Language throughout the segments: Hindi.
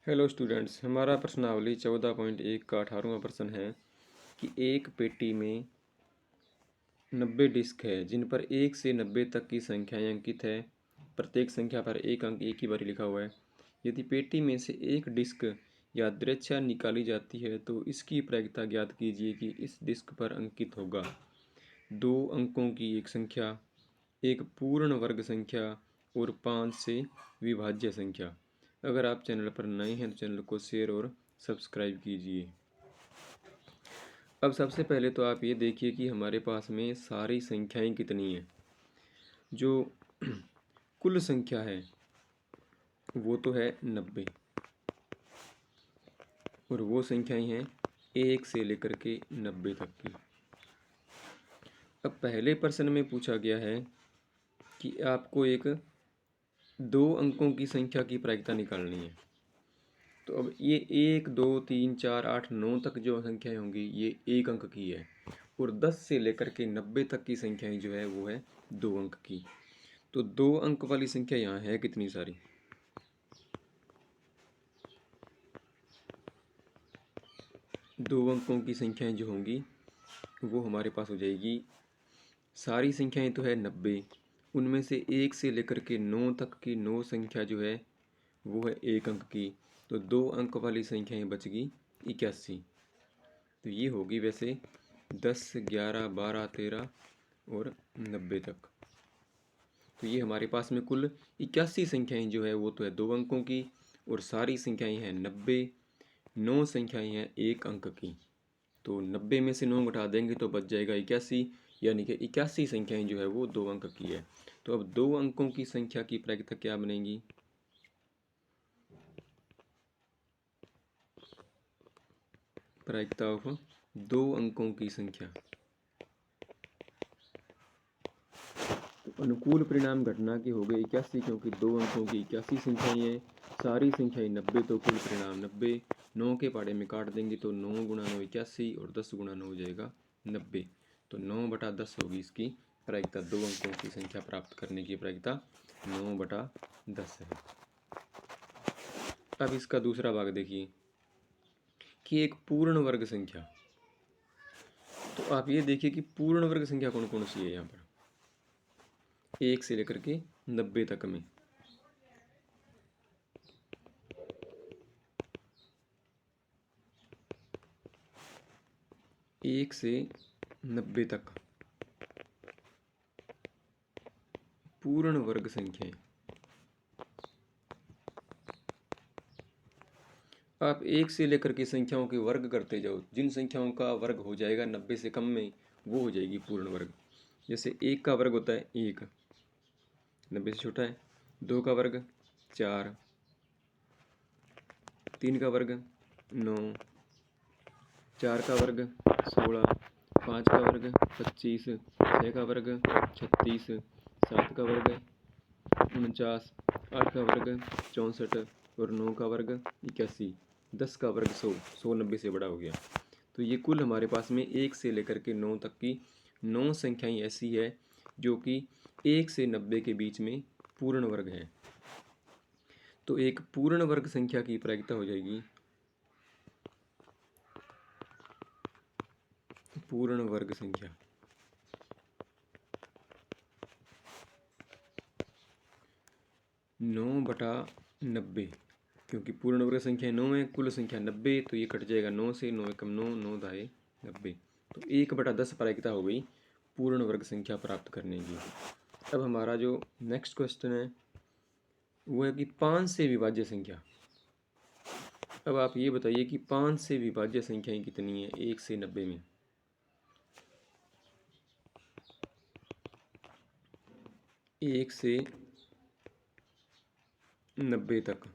हेलो स्टूडेंट्स, हमारा प्रश्नावली 14.1 का 18वां प्रश्न है कि एक पेटी में 90 डिस्क है जिन पर 1 से 90 तक की संख्याएं अंकित है। प्रत्येक संख्या पर एक अंक एक ही बार लिखा हुआ है। यदि पेटी में से एक डिस्क यादृच्छा निकाली जाती है तो इसकी प्रायिकता ज्ञात कीजिए कि इस डिस्क पर अंकित होगा। दो अंकों की एक संख्या, एक पूर्ण वर्ग संख्या और 5 से विभाज्य संख्या। अगर आप चैनल पर नए हैं तो चैनल को शेयर और सब्सक्राइब कीजिए। अब सबसे पहले तो आप ये देखिए कि हमारे पास में सारी संख्याएं कितनी हैं। जो कुल संख्या है वो तो है 90 और वो संख्याएं हैं 1 से लेकर के 90 तक की। अब पहले प्रश्न में पूछा गया है कि आपको एक दो अंकों की संख्या की प्रायिकता निकालनी है। तो अब ये 1 2 3 4 8 9 तक जो संख्याएं होंगी ये एक अंक की है और 10 से लेकर के 90 तक की संख्याएं जो है वो है दो अंक की। तो दो अंक वाली संख्या यहाँ है कितनी सारी, दो अंकों की संख्याएं जो होंगी वो हमारे पास हो जाएगी। सारी संख्याएं तो है 90, उनमें से 1 से लेकर के 9 तक की 9 संख्या जो है वो है एक अंक की। तो दो अंक वाली संख्याएं बच गई 81। तो ये होगी वैसे 10 11 12 13 और 90 तक। तो ये हमारे पास में कुल 81 संख्याएं जो है वो तो है दो अंकों की और सारी संख्याएं हैं 90, 9 संख्याएं हैं एक अंक की। तो 90 में से 9 घटा देंगे तो बच जाएगा 81, यानी कि 81 संख्याएं जो है वो दो अंक की है। तो अब दो अंकों की संख्या की प्रायिकता क्या बनेगी, प्रायिकता ऑफ दो अंकों की संख्या। तो अनुकूल परिणाम घटना के हो गए 81 क्योंकि दो अंकों की 81 संख्याएं हैं, सारी संख्याएं 90, तो कुल परिणाम 90। 9 के पहाड़े में काट देंगे तो 9 गुणा 9 81 और 10 गुणा 9 हो जाएगा 90। तो 9/10 होगी इसकी प्रायिकता। दो अंकों की संख्या प्राप्त करने की प्रायिकता 9/10 है। अब इसका दूसरा भाग देखिए कि एक पूर्ण वर्ग संख्या। तो आप ये देखिए कि पूर्ण वर्ग संख्या कौन कौन सी है यहाँ पर 1 से लेकर के 90 तक में। 1 से 90 तक पूर्ण वर्ग संख्याएं। आप 1 से लेकर के संख्याओं के वर्ग करते जाओ, जिन संख्याओं का वर्ग हो जाएगा 90 से कम में वो हो जाएगी पूर्ण वर्ग। जैसे 1 का वर्ग होता है 1, 90 से छोटा है। 2 का वर्ग 4, 3 का वर्ग 9, 4 का वर्ग 16, 5 का वर्ग 25, 6 का वर्ग 36, 7 का वर्ग 49, 8 का वर्ग 64 और 9 का वर्ग 81, 10 का वर्ग 100, 100 90 से बड़ा हो गया। तो ये कुल हमारे पास में 1 से लेकर के 9 तक की 9 संख्याएं ऐसी है जो कि 1 से 90 के बीच में पूर्ण वर्ग है। तो एक पूर्ण वर्ग संख्या की प्रायिकता हो जाएगी, पूर्ण वर्ग संख्या 9/90, क्योंकि पूर्ण वर्ग संख्या 9 है, कुल संख्या 90, तो ये कट जाएगा 9 से, 9 एकम 9, 9 दाए 90। तो 1/10 प्रायिकता हो गई पूर्ण वर्ग संख्या प्राप्त करने की। अब हमारा जो नेक्स्ट क्वेश्चन है वो है कि 5 से विभाज्य संख्या। अब आप ये बताइए कि 5 से विभाज्य संख्याएं कितनी है 1 से 90 में। 1 से 90 तक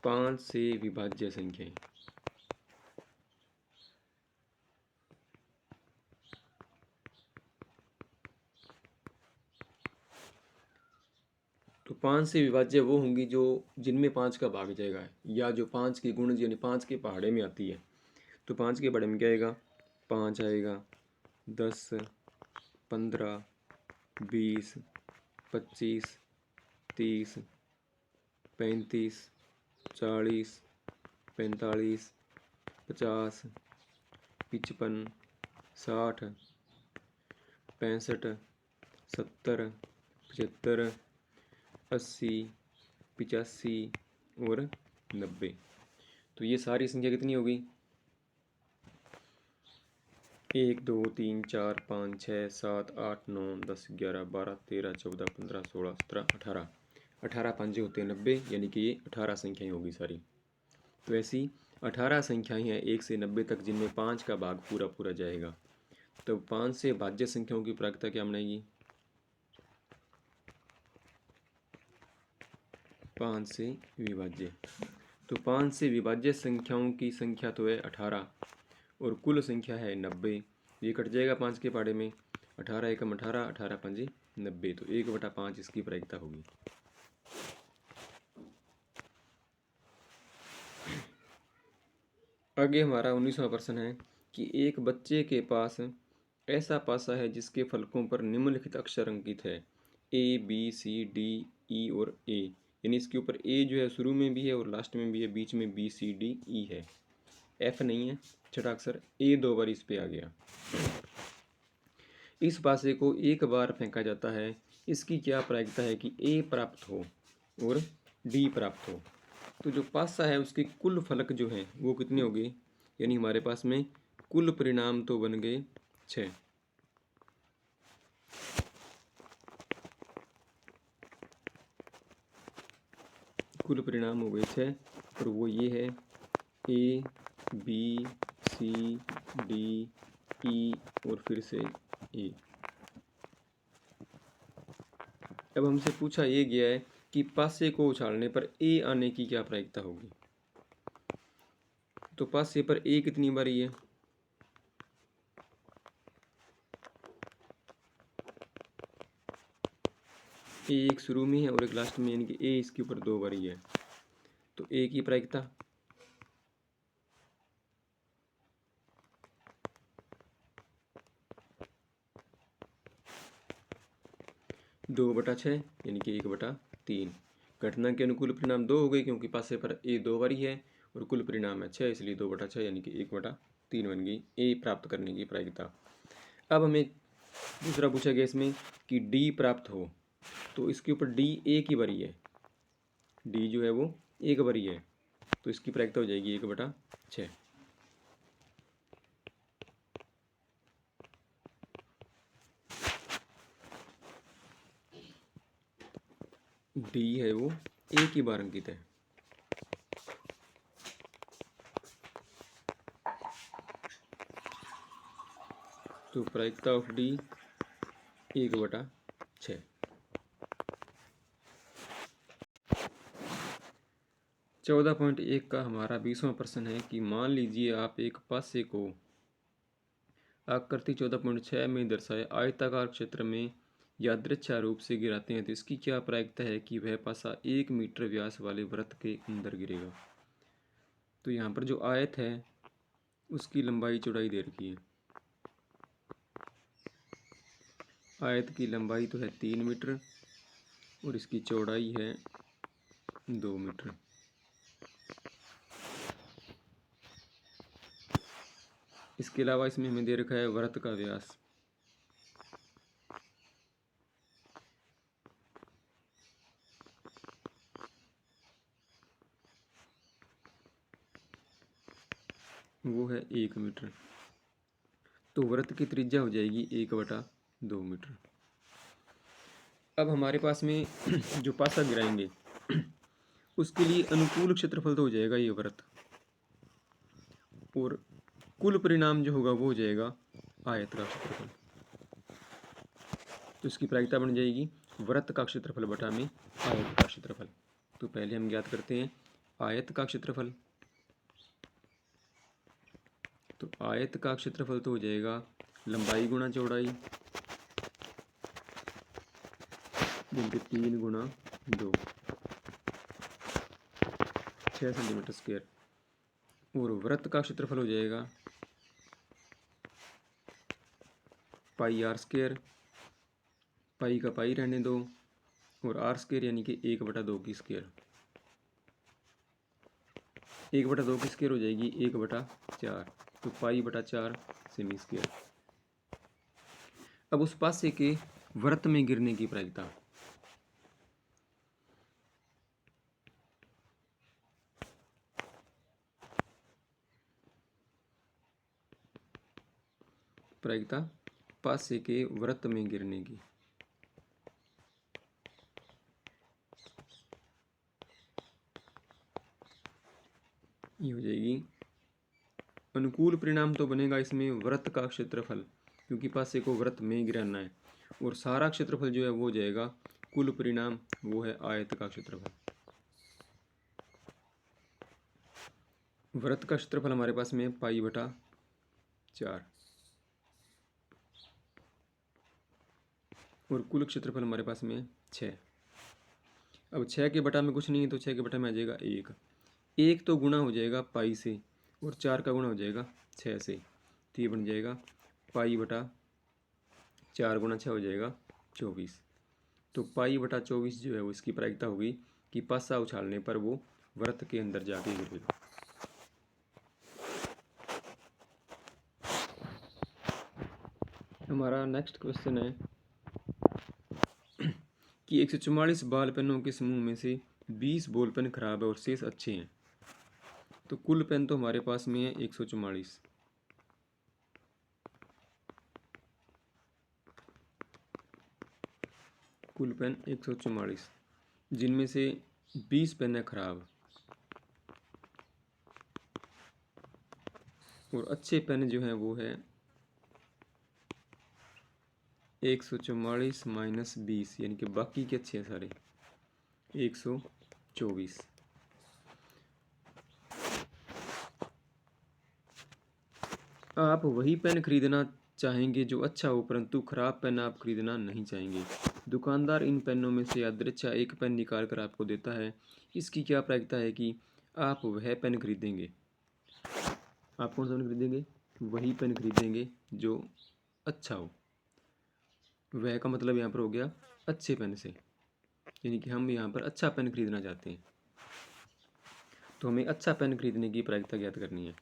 5 से विभाज्य संख्याएं। तो 5 से विभाज्य वो होंगी जो जिनमें 5 का भाग जाएगा, या जो 5 की गुण यानी 5 के पहाड़े में आती है। तो 5 के पहाड़े में क्या आएगा, 5 आएगा, 10, 15, 20, 25, 30, 35, 40, 45, 50, 55, 60, 65, 70, 75, 80, 85 और 90। तो ये सारी संख्या कितनी होगी? 1, 2, 3, 4, 5, 6, 7, 8, 9, 10, 11, 12, 13, 14, 15, 16, 17, 18। 18 पंजे होते हैं 90, यानी कि ये 18 संख्याएँ होगी सारी। तो ऐसी 18 संख्याएँ हैं 1 से 90 तक, जिनमें 5 का भाग पूरा पूरा जाएगा। तो 5 से भाज्य संख्याओं की प्रायिकता क्या बनेगी? 5 से विभाज्य। तो 5 से विभाज्य संख्याओं की संख्या तो है 18 और कुल संख्या है 90। ये कट जाएगा 5 के पाड़े में। 18 एकम 18, 18 पंजे 90। तो 1/5 इसकी प्रायिकता होगी। आगे हमारा 19वां प्रश्न है कि एक बच्चे के पास ऐसा पासा है जिसके फलकों पर निम्नलिखित अक्षर अंकित है: A, B, C, D, E और A। यानी इसके ऊपर A जो है शुरू में भी है और लास्ट में भी है, बीच में B, C, D, E है, F नहीं है। छठा अक्षर A 2 बार इस पे आ गया। इस पासे को एक बार फेंका जाता है, इसकी क्या प्रायिकता है कि A प्राप्त हो और D प्राप्त हो? तो जो पासा है उसके कुल फलक जो हैं वो कितने हो गए? यानी हमारे पास में कुल परिणाम तो बन गए 6। कुल परिणाम हो गए 6 और वो ये है A, B, C, D, E और फिर से A। अब हमसे पूछा ये गया है कि पासे को उछालने पर A आने की क्या प्रायिकता होगी? तो पासे पर A कितनी बारी है? एक शुरू में है और एक लास्ट में, यानी कि A इसके ऊपर 2 बारी है। तो A की प्रायिकता 2/6 यानी कि 1/3। घटना के अनुकूल परिणाम 2 हो गए क्योंकि पासे पर A 2 बारी है और कुल परिणाम है 6, इसलिए 2/6 यानी कि 1/3 बन गई A प्राप्त करने की प्रायिकता। अब हमें दूसरा पूछा गया इसमें कि D प्राप्त हो, तो इसके ऊपर D A की बारी है। D जो है वो 1 बारी है, तो इसकी प्रायिकता हो जाएगी 1/6। D है वो A की बार अंकित है। तो प्रायिकता ऑफ D 1/6। 14.1 का हमारा 20वां प्रश्न है कि मान लीजिए आप एक पासे को आकृति 14.6 में दर्शाए आयताकार क्षेत्र में यादृच्छा रूप से गिराते हैं, तो इसकी क्या प्रायिकता है कि वह पासा 1 मीटर व्यास वाले वृत्त के अंदर गिरेगा? तो यहाँ पर जो आयत है उसकी लंबाई चौड़ाई दे रखी है। आयत की लंबाई तो है 3 मीटर और इसकी चौड़ाई है 2 मीटर। इसके अलावा इसमें हमें दे रखा है वृत्त का व्यास। वो है 1 मीटर। तो वृत्त की त्रिज्या हो जाएगी 1/2 मीटर। अब हमारे पास में जो पासा गिराएंगे उसके लिए अनुकूल क्षेत्रफल तो हो जाएगा ये वृत्त, और कुल परिणाम जो होगा वो हो जाएगा आयत का क्षेत्रफल। तो इसकी प्रायिकता बन जाएगी वृत्त का क्षेत्रफल बटा में आयत का क्षेत्रफल। तो पहले हम ज्ञात करते हैं आयत का क्षेत्रफल। तो आयत का क्षेत्रफल तो हो जाएगा लंबाई गुणा चौड़ाई, जिनके 3 गुणा 2, 6 सेंटीमीटर स्क्वायर। और वृत्त का क्षेत्रफल हो जाएगा पाई r स्क्वायर, पाई का पाई रहने दो, और आर स्क्वायर यानी कि 1/2 की स्क्वायर, 1/2 की स्क्वायर हो जाएगी 1/4, तो पाई/4 सेमी स्क्वायर। अब उस पासे के वृत्त में गिरने की प्रायिकता, पासे के वृत्त में गिरने की, ये हो जाएगी, अनुकूल परिणाम तो बनेगा इसमें वृत्त का क्षेत्रफल, क्योंकि पासे को वृत्त में गिराना है, और सारा क्षेत्रफल जो है वो हो जाएगा कुल परिणाम, वो है आयत का क्षेत्रफल। वृत्त का क्षेत्रफल हमारे पास में पाई/4 और कुल क्षेत्रफल हमारे पास में 6। अब 6 के बटा में कुछ नहीं है, तो 6 के बटा में आ जाएगा 1, 1 तो गुणा हो जाएगा पाई से, और 4 का गुणा हो जाएगा 6 से, तो ये बन जाएगा पाई/4 गुणा 6 हो जाएगा 24। तो पाई/24 जो है वो इसकी प्रायिकता होगी कि पासा उछालने पर वो वृत्त के अंदर जाके गिरेगा। हमारा नेक्स्ट क्वेश्चन है कि 144 बॉल पेनों के समूह में से 20 बॉल पेन खराब है और शेष अच्छे हैं, तो कुल पेन तो हमारे पास में है 144, कुल पेन 144, जिनमें से 20 पेन है खराब, और अच्छे पेन जो हैं वो है 144 माइनस 20, यानी कि बाकी के अच्छे हैं सारे 124। आप वही पेन खरीदना चाहेंगे जो अच्छा हो, परंतु खराब पेन आप खरीदना नहीं चाहेंगे। दुकानदार इन पेनों में से यादृच्छा एक पेन निकाल कर आपको देता है। इसकी क्या प्रायिकता है कि आप वह पेन खरीदेंगे। आप कौन सा पेन खरीदेंगे? वही पेन खरीदेंगे जो अच्छा हो। वह का मतलब यहाँ पर हो गया अच्छे पेन से, यानी कि हम यहाँ पर अच्छा पेन खरीदना चाहते हैं, तो हमें अच्छा पेन खरीदने की प्रायिकता ज्ञात करनी है।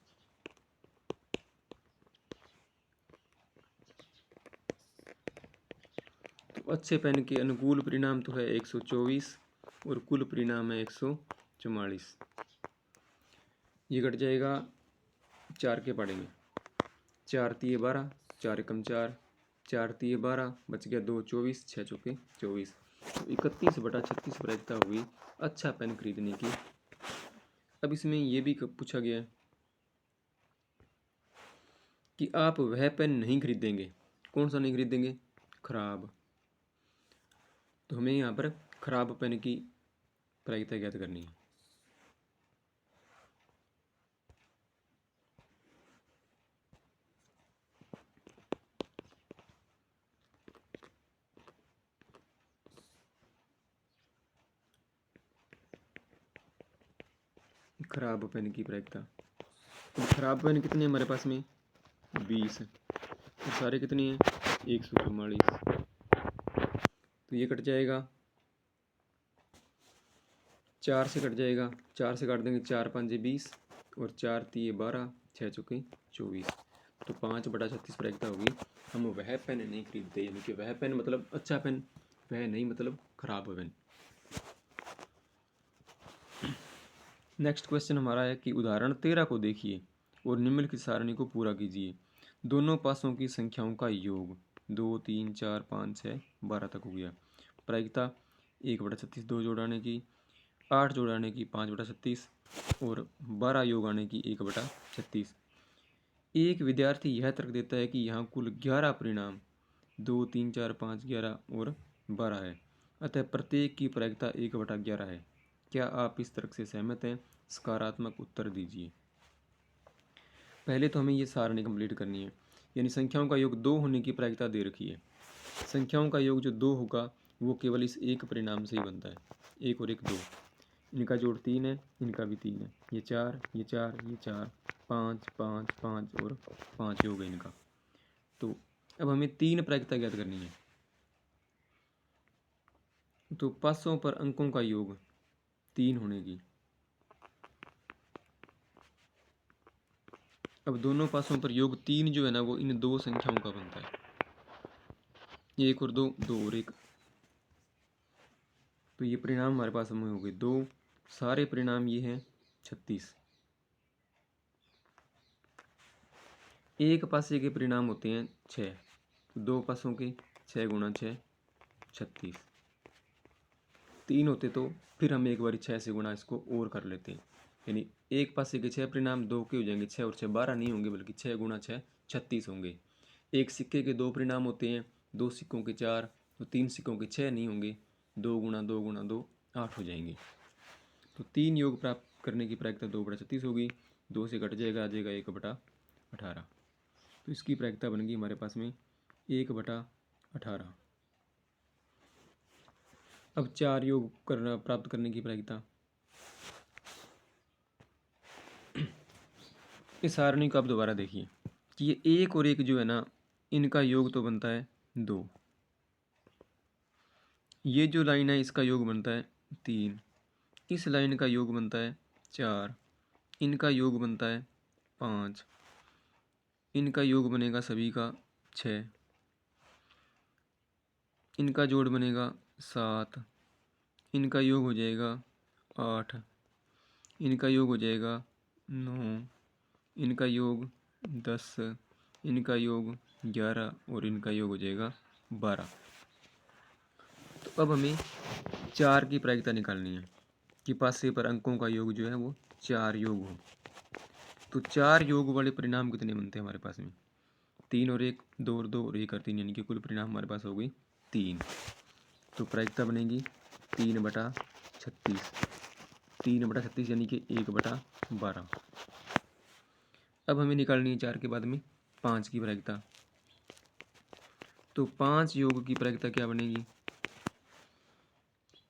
तो अच्छे पेन के अनुकूल परिणाम तो है 124 और कुल परिणाम है 144। ये घट जाएगा 4 के पाड़े में, 4 तिये 12, 4 एकम 4, 4 तिये 12, बच गया 2 24, 6 चौके 24, तो 31/36 प्रायिकता हुई अच्छा पेन खरीदने की। अब इसमें यह भी पूछा गया कि आप वह पेन नहीं खरीदेंगे। कौन सा नहीं खरीदेंगे? खराब। तो हमें यहाँ पर खराब पेन की प्रायिकता ज्ञात करनी है। खराब पेन की प्रायिकता, खराब पेन कितने हमारे पास में? 20, और सारे कितने हैं? 144, तो ये कट जाएगा, 4 से कट जाएगा, 4 से काट देंगे, 4 5 20 और 4 तिये 12, 6 चौके 24, तो 5/36 प्रायिकता होगी। हम वह पेन नहीं खरीदते, यानी कि वह पेन मतलब अच्छा पेन, वह नहीं मतलब खराब पेन। नेक्स्ट क्वेश्चन हमारा है कि उदाहरण 13 को देखिए और निम्नलिखित सारणी को पूरा कीजिए। दोनों पासों की संख्याओं का योग 2 3 4 5 6 12 तक हो गया। प्रायिकता 1/36 2 जोड़ आने की, 8 जोड़ आने की 5/36 और 12 योग आने की 1/36। एक विद्यार्थी यह तर्क देता है कि यहाँ कुल 11 परिणाम 2 3 4 5 11 और 12 है, अतः प्रत्येक की प्रायिकता 1/11 है। क्या आप इस तर्क से सहमत हैं? सकारात्मक उत्तर दीजिए। पहले तो हमें ये सारणी कंप्लीट करनी है, यानी संख्याओं का योग 2 होने की प्रायिकता दे रखी है। संख्याओं का योग जो 2 होगा वो केवल इस एक परिणाम से ही बनता है, 1 और 1 2। इनका जोड़ 3 है, इनका भी 3 है, ये 4 ये 4 ये 4, 5 5 5 और 5 योग है इनका। तो अब हमें 3 प्रायिकता ज्ञात करनी है। तो पासों पर अंकों का योग 3 होने की। अब दोनों पासों पर योग 3 जो है ना वो इन दो संख्याओं का बनता है, 1 और 2, 2 और 1। तो ये परिणाम हमारे पास में हो गए 2। सारे परिणाम ये हैं 36। एक पासे के परिणाम होते हैं 6, दो पासों के 6 गुणा 6 36। 3 होते तो फिर हम एक बार 6 से गुणा इसको और कर लेते हैं, यानी एक पासे के 6 परिणाम 2 के हो जाएंगे, 6 और 6 12 नहीं होंगे बल्कि 6 गुणा 6 36 होंगे। एक सिक्के के 2 परिणाम होते हैं, 2 सिक्कों के 4, तो 3 सिक्कों के 6 नहीं होंगे, 2 गुणा 2 गुणा 2 8 हो जाएंगे। तो 3 योग प्राप्त करने की प्रायिकता 2/36 होगी, 2 से घट जाएगा, आ जाएगा 1/18। तो इसकी प्रायिकता बन गई हमारे पास में 1/18। अब 4 योग करना प्राप्त करने की प्रायिकता, इस सारणी को आप दोबारा देखिए कि ये 1 और 1 जो है ना इनका योग तो बनता है 2, ये जो लाइन है इसका योग बनता है 3, इस लाइन का योग बनता है 4, इनका योग बनता है 5, इनका योग बनेगा सभी का 6, इनका जोड़ बनेगा 7, इनका योग हो जाएगा 8, इनका योग हो जाएगा 9, इनका योग 10, इनका योग 11 और इनका योग हो जाएगा 12। तो अब हमें 4 की प्रायिकता निकालनी है कि पासे पर अंकों का योग जो है वो 4 योग हो। तो 4 योग वाले परिणाम कितने बनते हैं हमारे पास में, 3 और 1, 2 और 2 और 1 और 3, यानी कि कुल परिणाम हमारे पास हो गई 3। तो प्रायिकता बनेगी 3/36, 3/36 यानी कि 1/12। अब हमें निकालनी है 4 के बाद में 5 की प्रायिकता। तो 5 योग की प्रायिकता क्या बनेगी,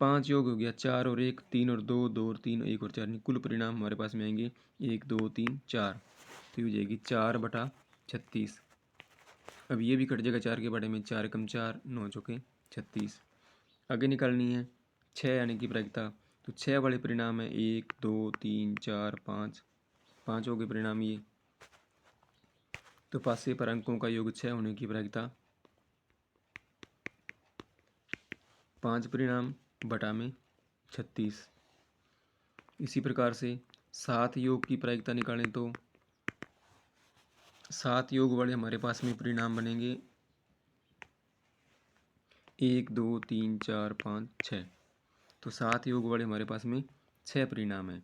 5 योग हो गया 4 और 1, 3 और 2, 2 और 3, 1 और 4, कुल परिणाम हमारे पास में आएंगे 1 2 3 4। तो हो जाएगी 4/36। अब ये भी कट जाएगा 4 के बड़े में, 4 कम 4, 9 चौके 36। आगे निकालनी है 6 आने की प्रायिकता। तो 6 वाले परिणाम है 1 2 3 4 5, 5 हो गए परिणाम ये। तो पासे पर अंकों का योग 6 होने की प्रायिकता 5 परिणाम बटा में 36। इसी प्रकार से 7 योग की प्रायिकता निकालें तो 7 योग वाले हमारे पास में परिणाम बनेंगे 1 2 3 4 5 6। तो 7 योग वाले हमारे पास में 6 परिणाम हैं।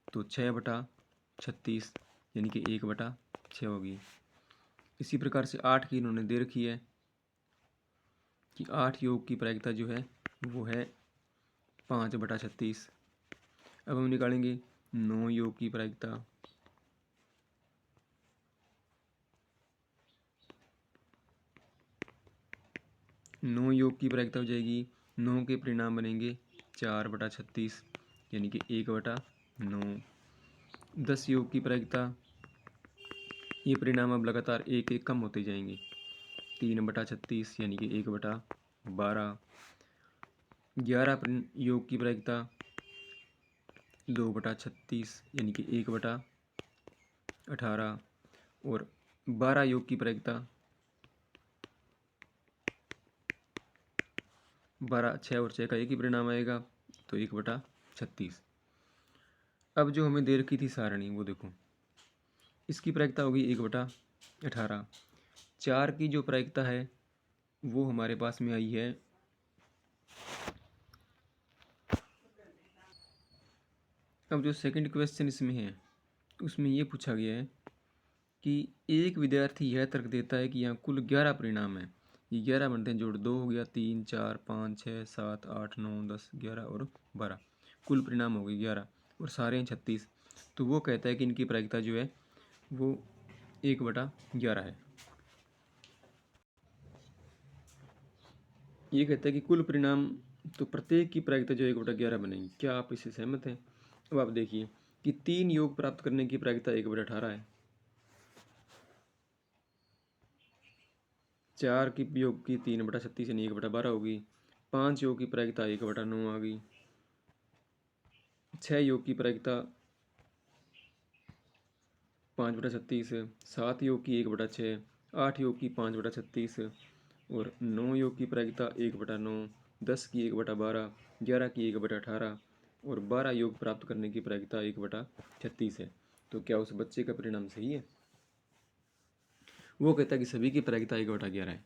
तो 6/36 यानी कि 1/6 होगी। इसी प्रकार से 8 की इन्होंने दे रखी है कि 8 योग की प्रायिकता जो है वो है 5/36। अब हम निकालेंगे 9 योग की प्रायिकता। 9 योग की प्रायिकता हो जाएगी, 9 के परिणाम बनेंगे 4/36 यानी कि 1/9। 10 योग की प्रायिकता, ये परिणाम अब लगातार एक एक कम होते जाएंगे, 3/36 यानी कि 1/12। 11 योग की प्रायिकता 2/36 यानी कि 1/18। और 12 योग की प्रायिकता 12, 6 और 6 का एक ही परिणाम आएगा, तो 1/36। अब जो हमें दे रखी थी सारणी वो देखो, इसकी प्रायिकता होगी 1/18। 4 की जो प्रायिकता है वो हमारे पास में आई है, अब जो सेकंड क्वेश्चन इसमें है उसमें ये पूछा गया है कि एक विद्यार्थी यह तर्क देता है कि यहाँ कुल 11 परिणाम हैं। ये 11 बनते हैं, जोड़ 2 हो गया, 3 4 5 6 7 8 9 10 11 और 12, कुल परिणाम हो गए 11 और सारे हैं 36। तो वो कहता है कि इनकी प्रायिकता जो है वो 1/11 है। ये कहता है कि कुल परिणाम, तो प्रत्येक की प्रायिकता जो 1/11 बनेगी। क्या आप इससे सहमत हैं? अब आप देखिए कि 3 योग प्राप्त करने की प्रायिकता 1/18 है, 4 की योग की 3/36 यानी 1/12 होगी, 5 योग की प्रायिकता 1/9 आ गई। 6 योग की प्रायिकता 5/36, 7 योग की 1/6, 8 योग की 5/36 और 9 योग की प्रायिकता 1/9, 10 की 1/12, 11 की 1/18 और 12 योग प्राप्त करने की प्रायिकता 1/36 है। तो क्या उस बच्चे का परिणाम सही है? वो कहता है कि सभी की प्रायिकता 1/11 है।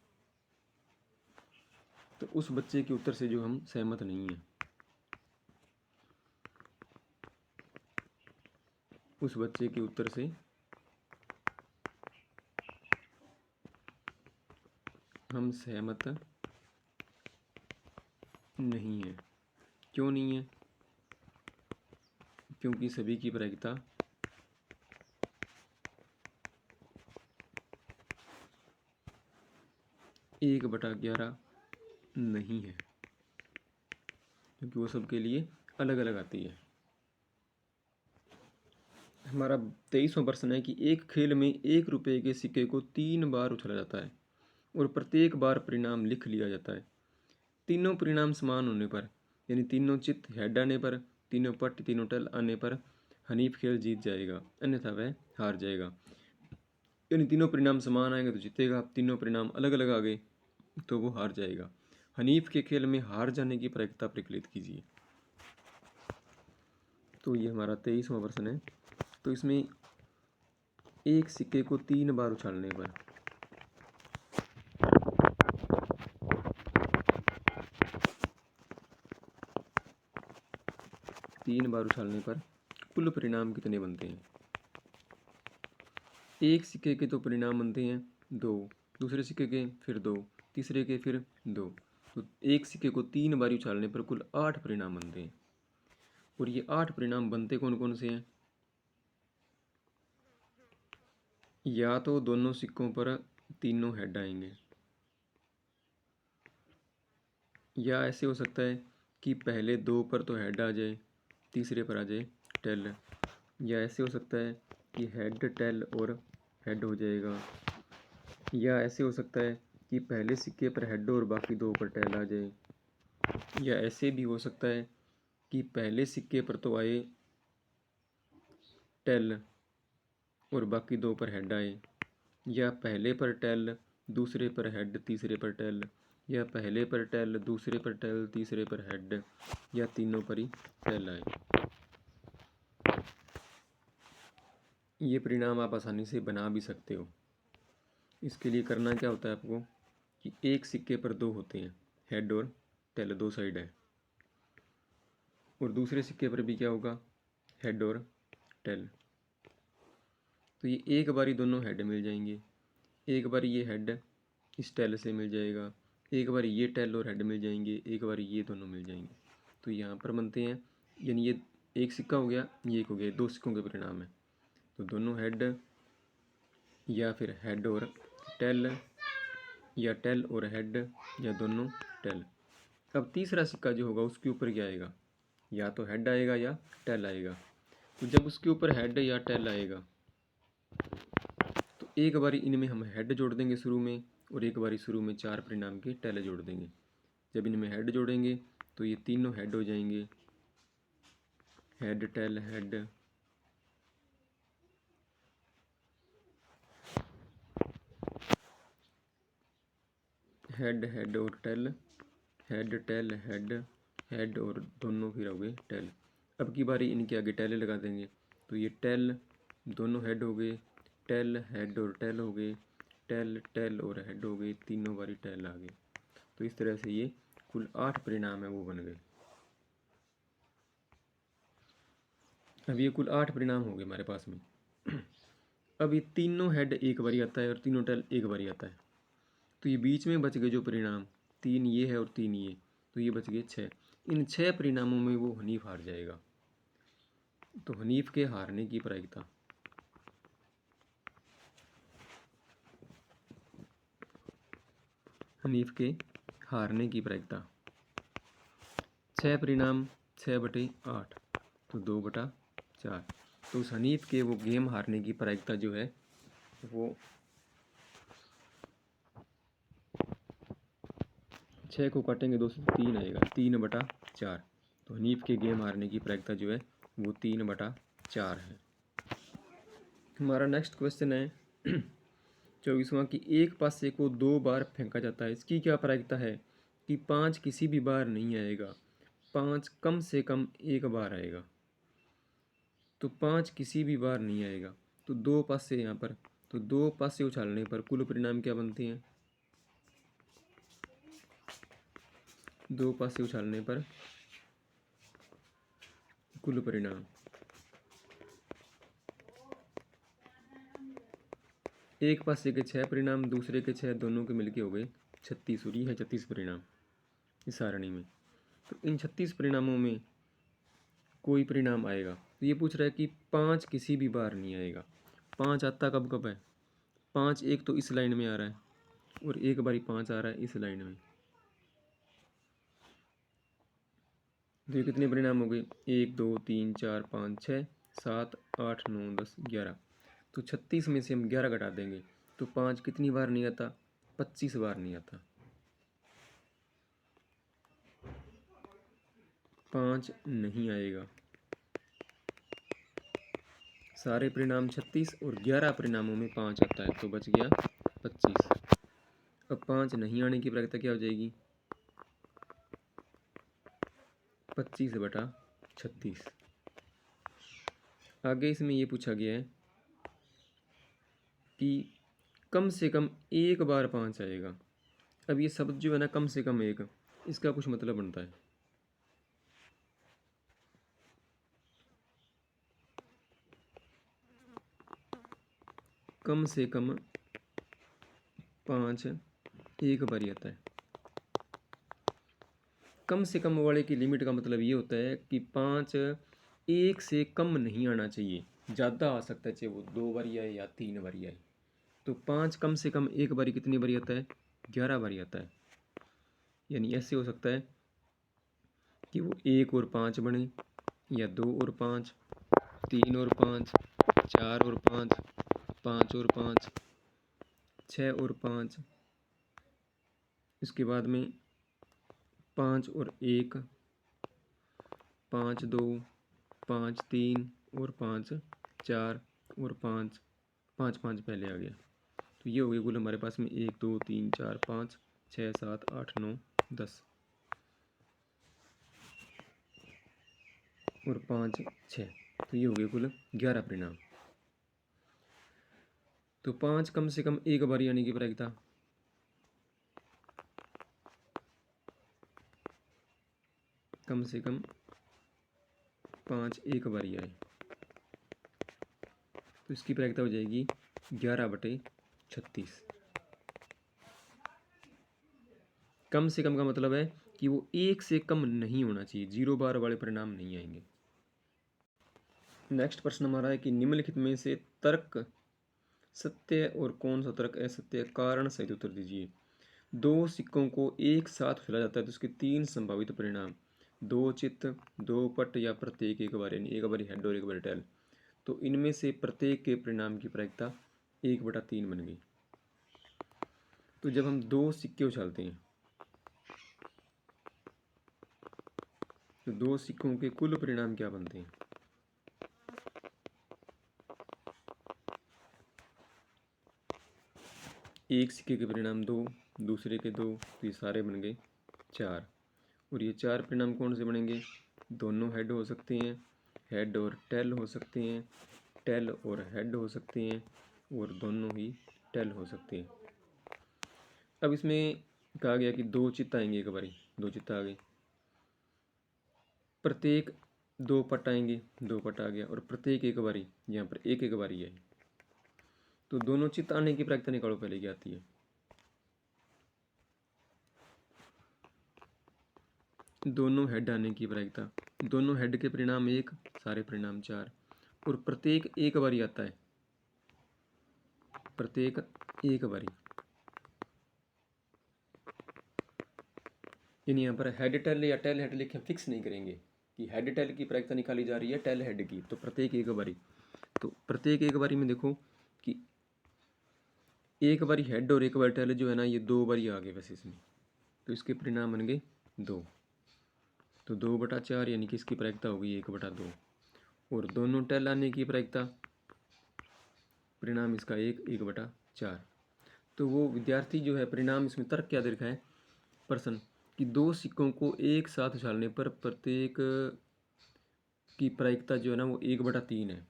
तो उस बच्चे के उत्तर से जो हम सहमत नहीं हैं, उस बच्चे के उत्तर से हम सहमत नहीं है। क्यों नहीं है? क्योंकि सभी की प्रायिकता 1/11 नहीं है, क्योंकि वो सबके लिए अलग अलग आती है। हमारा 23वां प्रश्न है कि एक खेल में 1 रुपये के सिक्के को 3 बार उछाला जाता है और प्रत्येक बार परिणाम लिख लिया जाता है। तीनों परिणाम समान होने पर, यानी तीनों चित हेड आने पर, तीनों पट, तीनों टल आने पर हनीफ खेल जीत जाएगा, अन्यथा वह हार जाएगा। यानी तीनों परिणाम समान आएंगे तो जीतेगा, तीनों परिणाम अलग अलग आ गए तो वो हार जाएगा। हनीफ के खेल में हार जाने की प्रायिकता प्रकलित कीजिए। तो ये हमारा 23वां प्रश्न है। तो इसमें एक सिक्के को 3 बार उछालने पर, कुल परिणाम कितने बनते हैं? एक सिक्के के तो परिणाम बनते हैं 2, दूसरे सिक्के के फिर 2, तीसरे के फिर 2। तो एक सिक्के को 3 बार उछालने पर कुल 8 परिणाम बनते हैं। और ये 8 परिणाम बनते कौन कौन से हैं? या तो दोनों सिक्कों पर तीनों हेड आएंगे, या ऐसे हो सकता है कि पहले 2 पर तो हेड आ जाए, तीसरे पर आ जाए टेल। या ऐसे हो सकता है कि हेड टेल और हेड हो जाएगा। या ऐसे हो सकता है कि पहले सिक्के पर हेड और बाकी 2 पर टेल आ जाए। या ऐसे भी हो सकता है कि पहले सिक्के पर तो आए टेल और बाकी 2 पर हेड आए। या पहले पर टेल, दूसरे पर हेड, तीसरे पर टेल। या पहले पर टेल, दूसरे पर टेल, तीसरे पर हेड। या तीनों पर ही टेल आए। ये परिणाम आप आसानी से बना भी सकते हो। इसके लिए करना क्या होता है आपको कि एक सिक्के पर 2 होते हैं, हेड और टेल, 2 साइड है। और दूसरे सिक्के पर भी क्या होगा? हेड और टेल। तो ये एक बारी दोनों हेड मिल जाएंगे, एक बार ये हेड इस टेल से मिल जाएगा, एक बार ये टेल और हेड मिल जाएंगे, एक बार ये दोनों मिल जाएंगे। तो यहाँ पर बनते हैं, यानी ये एक सिक्का हो गया, ये एक हो गया, 2 सिक्कों के परिणाम है। तो दोनों हेड या फिर हेड और टेल, या टेल और हेड, या दोनों टेल। अब तीसरा सिक्का जो होगा उसके ऊपर क्या आएगा? या तो हेड आएगा या टेल आएगा। तो जब उसके ऊपर हेड या टेल आएगा तो एक बारी इनमें हम हेड जोड़ देंगे शुरू में, और एक बारी शुरू में 4 परिणाम के टेल जोड़ देंगे। जब इनमें हेड जोड़ेंगे तो ये तीनों हेड हो जाएंगे, head tail head. Head head और tail, head tail head, head और दोनों फिर हो गए टेल। अब की बारी इनके आगे टेल लगा देंगे, तो ये टेल, दोनों हेड हो गए, टेल हेड और टेल हो गए, टेल टेल और हेड हो गए, तीनों बारी टेल आ गए। तो इस तरह से ये कुल 8 परिणाम है वो बन गए। अब ये कुल 8 परिणाम हो गए हमारे पास में। अब ये तीनों हेड एक बारी आता है और तीनों टेल एक बारी आता है। तो ये बीच में बच गए जो परिणाम, 3 ये है और 3 ये, तो ये बच गए 6। इन 6 परिणामों में वो हनीफ हार जाएगा। तो हनीफ के हारने की प्रायिकता, हनीफ के हारने की प्रायिकता 6 परिणाम 6/8, तो 2/4। तो उस हनीफ के वो गेम हारने की प्रायिकता जो है वो 6 को काटेंगे 2 से 3 आएगा, 3/4। तो हनीफ के गेम हारने की प्रायिकता जो है वो 3/4 है। हमारा नेक्स्ट क्वेश्चन है 24वां कि एक पासे को 2 बार फेंका जाता है, इसकी क्या प्रायिकता है कि 5 किसी भी बार नहीं आएगा, 5 कम से कम एक बार आएगा। तो 5 किसी भी बार नहीं आएगा। तो 2 पासे यहाँ पर, तो 2 पासे उछालने पर कुल परिणाम क्या बनते हैं? 2 पासे उछालने पर कुल परिणाम एक पासे के 6 परिणाम, दूसरे के 6, दोनों के मिलके हो गए 36, और ये है 36 परिणाम इस सारणी में। तो इन 36 परिणामों में कोई परिणाम आएगा। तो ये पूछ रहा है कि 5 किसी भी बार नहीं आएगा। 5 आता कब कब है? 5 एक तो इस लाइन में आ रहा है और एक बारी 5 आ रहा है इस लाइन में। तो ये कितने परिणाम हो गए? 1 2 3 4 5 6 7 8 9 10 11। तो 36 में से हम 11 घटा देंगे तो 5 कितनी बार नहीं आता? 25 बार नहीं आता। 5 नहीं आएगा। सारे परिणाम 36 और 11 परिणामों में 5 आता है तो बच गया 25। अब 5 नहीं आने की प्रायिकता क्या हो जाएगी? 25/36। आगे इसमें ये पूछा गया है कि कम से कम एक बार 5 आएगा। अब ये शब्द जो है ना, कम से कम एक, इसका कुछ मतलब बनता है। कम से कम 5 एक बार ही आता है। कम से कम वाले की लिमिट का मतलब ये होता है कि 5 एक से कम नहीं आना चाहिए, ज़्यादा आ सकता है, चाहे वो 2 बारी आए या 3 बारी आए। तो 5 कम से कम एक बारी कितनी बारी आता है? 11 बारी आता है। यानी ऐसे हो सकता है कि वो 1 और 5 बने, या 2 और 5, 3 और 5, 4 और 5, 5 और 5, 6 और 5, इसके बाद में 5 और 1, 5 2, 5 3 और 5 4 और 5, 5 5 पहले आ गया। तो ये हो गया कुल हमारे पास में 1 2 3 4 5 6 7 8 9 10 और 5 6। तो ये हो गए कुल 11 परिणाम। तो 5 कम से कम एक बारी आने की प्रायिकता, कम से कम 5 एक बारी आए, तो इसकी प्रायिकता हो जाएगी 11/36। कम से कम का मतलब है कि वो एक से कम नहीं होना चाहिए, 0 बार वाले परिणाम नहीं आएंगे। नेक्स्ट प्रश्न हमारा है कि निम्नलिखित में से तर्क सत्य और कौन सा तर्क असत्य है, कारण सहित उत्तर दीजिए। 2 सिक्कों को एक साथ फैला जाता है तो उसके 3 संभावित परिणाम, 2 चित्त, 2 पट या प्रत्येक एक बार, यानी एक बारी हेड और एक बारी टेल। तो इनमें से प्रत्येक के परिणाम की प्रायिकता 1/3 बन गई। तो जब हम 2 सिक्के उछालते हैं तो 2 सिक्कों के कुल परिणाम क्या बनते हैं? एक सिक्के के परिणाम 2, दूसरे के 2, तो ये सारे बन गए 4। और ये 4 परिणाम कौन से बनेंगे? दोनों हेड हो सकते हैं, हेड और टेल हो सकते हैं, टेल और हेड हो सकते हैं, और दोनों ही टेल हो सकते हैं। अब इसमें कहा गया कि 2 चित्त आएंगे एक बारी, 2 चित्त आ गए, प्रत्येक 2 पट आएंगे, 2 पट आ गया, और प्रत्येक एक बारी, यहाँ पर एक एक बारी है। तो दोनों चित्त आने की प्रायिकता निकालो पहले क्या आती है। दोनों हेड आने की प्रायिकता, दोनों हेड के परिणाम 1, सारे परिणाम 4, और प्रत्येक एक बारी आता है, प्रत्येक एक बारी। यानी यहाँ पर हेड टेल या टेल हेड लिखे फिक्स नहीं करेंगे कि हेड टेल की प्रायिकता निकाली जा रही है टेल हेड की, तो प्रत्येक एक बारी। तो प्रत्येक एक बारी में देखो कि एक बारी हेड और एक बारी टेल जो है ना, ये 2 बारी आ गए वैसे इसमें। तो इसके परिणाम बन गए 2। तो 2/4 यानी कि इसकी प्रायिकता होगी 1/2। और दोनों टैल आने की प्रायिकता, परिणाम इसका 1/4। तो वो विद्यार्थी जो है, परिणाम इसमें तर्क क्या दे रखा है प्रश्न, कि 2 सिक्कों को एक साथ उछालने पर प्रत्येक की प्रायिकता जो है ना वो 1/3 है।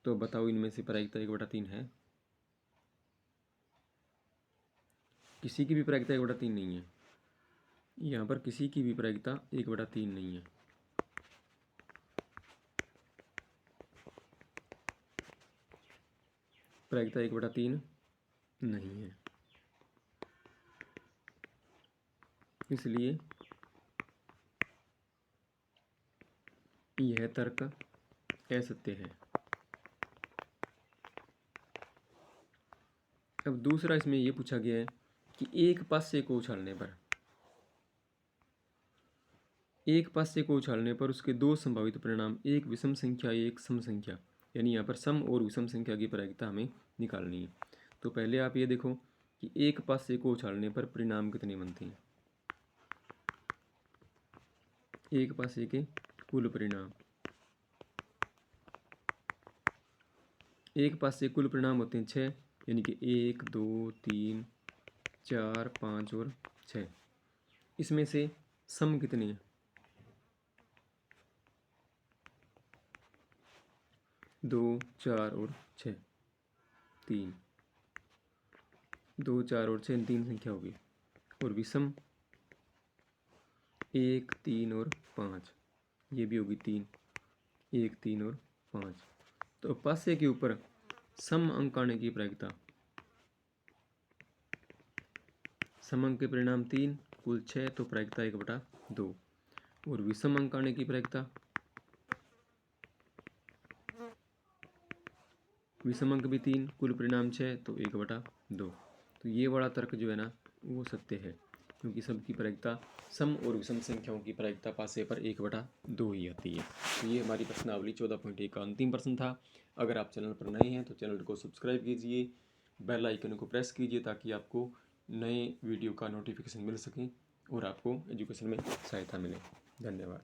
तो बताओ इनमें से प्रायिकता 1/3 है? किसी की भी प्रायिकता 1/3 नहीं है। यहाँ पर किसी की भी प्रायिकता 1/3 नहीं है। प्रायिकता 1/3 नहीं है, इसलिए यह तर्क असत्य है। अब दूसरा इसमें यह पूछा गया है कि एक पासे को उछालने पर उसके 2 संभावित परिणाम, एक विषम संख्या एक सम संख्या, यानी यहाँ पर सम और विषम संख्या की प्रायिकता हमें निकालनी है। तो पहले आप ये देखो कि एक पासे को उछालने पर परिणाम कितने बनते हैं। एक पासे के कुल परिणाम, एक पासे कुल परिणाम होते हैं 6, यानी कि 1 2 3 4 5 और 6। इसमें से सम कितने हैं? 2 4 और 6, 3। 2 4 और 6 3 संख्या होगी। और विषम 1 3 और 5, ये भी होगी 3, 1 3 और 5। तो पासे के ऊपर सम अंक आने की प्रायिकता, सम अंक के परिणाम 3, कुल 6, तो प्रायिकता 1/2। और विषम अंक आने की प्रायिकता, विषम अंक भी 3, कुल परिणाम 6, तो 1/2। तो ये वाला तर्क जो है ना वो सत्य है, क्योंकि सबकी प्रायिकता, सम और विषम संख्याओं की प्रायिकता पासे पर 1/2 ही आती है। तो ये हमारी प्रश्नावली 14.1 का अंतिम प्रश्न था। अगर आप चैनल पर नए हैं तो चैनल को सब्सक्राइब कीजिए, बेल आइकन को प्रेस कीजिए, ताकि आपको नए वीडियो का नोटिफिकेशन मिल सके और आपको एजुकेशन में सहायता मिले। धन्यवाद।